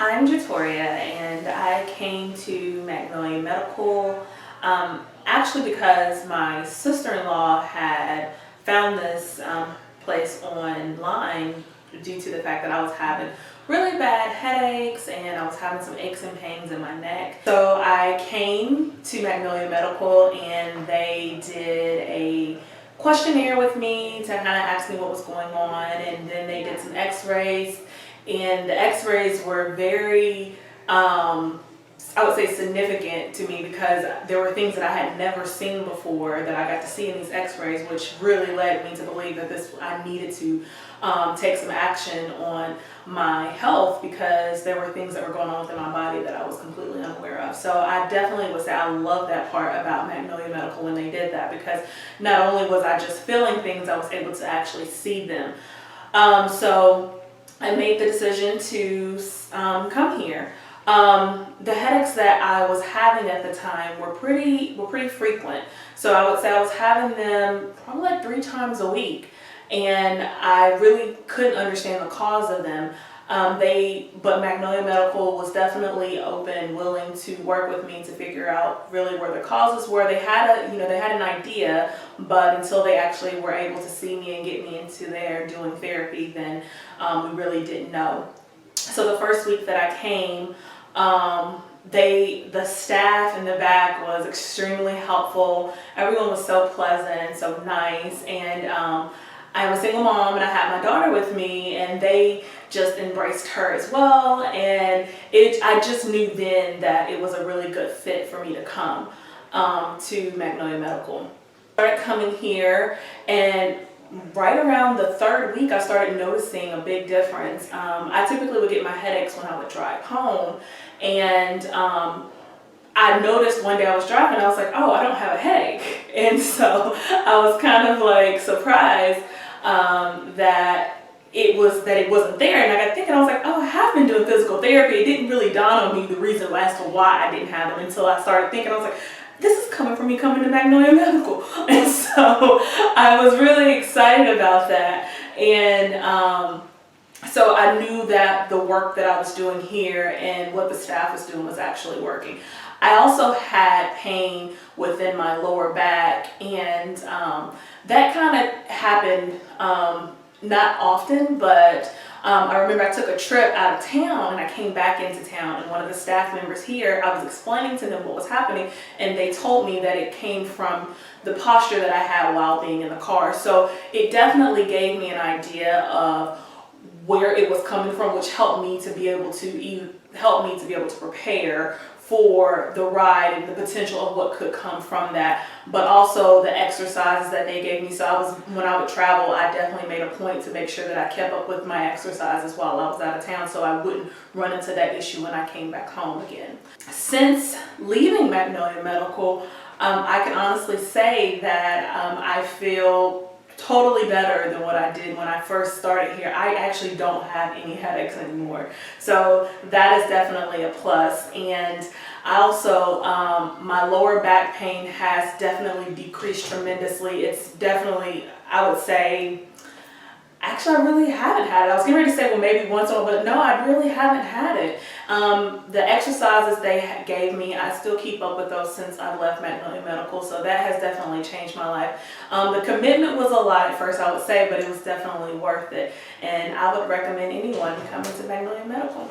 I'm Jatoria, and I came to Magnolia Medical actually because my sister-in-law had found this place online due to the fact that I was having really bad headaches and I was having some aches and pains in my neck. So I came to Magnolia Medical and they did a questionnaire with me to kind of ask me what was going on, and then they did some x-rays, and the x-rays were very I would say significant to me because there were things that I had never seen before that I got to see in these x-rays, which really led me to believe that I needed to take some action on my health because there were things that were going on within my body that I was completely unaware of. So I definitely would say I love that part about Magnolia Medical when they did that, because not only was I just feeling things, I was able to actually see them. So I made the decision to come here. The headaches that I was having at the time were pretty frequent. So I would say I was having them probably like 3 times a week, and I really couldn't understand the cause of them. But Magnolia Medical was definitely open, willing to work with me to figure out really where the causes were. They had an idea, but until they actually were able to see me and get me into there doing therapy, then we really didn't know. So the first week that I came, the staff in the back was extremely helpful. Everyone was so pleasant, so nice, and I'm a single mom and I had my daughter with me, and they just embraced her as well, and I just knew then that it was a really good fit for me to come to Magnolia Medical. I started coming here, and right around the 3rd week I started noticing a big difference. I typically would get my headaches when I would drive home, and I noticed one day I was driving, I was like, oh, I don't have a headache. And so I was kind of like surprised that it wasn't there, and I got thinking, I was like, oh, I have been doing physical therapy. It didn't really dawn on me the reason as to why I didn't have them until I started thinking. I was like, this is coming from me coming to Magnolia Medical. And so I was really excited about that, and so I knew that the work that I was doing here and what the staff was doing was actually working. I also had pain within my lower back, and that kind of happened not often, but I remember I took a trip out of town and I came back into town, and one of the staff members here, I was explaining to them what was happening, and they told me that it came from the posture that I had while being in the car. So it definitely gave me an idea of where it was coming from, which helped me to be able to prepare for the ride and the potential of what could come from that, but also the exercises that they gave me. So when I would travel, I definitely made a point to make sure that I kept up with my exercises while I was out of town, so I wouldn't run into that issue when I came back home again. Since leaving Magnolia Medical, I can honestly say that I feel totally better than what I did when I first started here. I actually don't have any headaches anymore, so that is definitely a plus. And I also, my lower back pain has definitely decreased tremendously. It's definitely, I would say, actually I really haven't had it. I was getting ready to say, well, maybe once in a while, but no, I really haven't had it. The exercises they gave me, I still keep up with those since I've left Magnolia Medical, so that has definitely changed my life. The commitment was a lot at first, I would say, but it was definitely worth it, and I would recommend anyone coming to Magnolia Medical.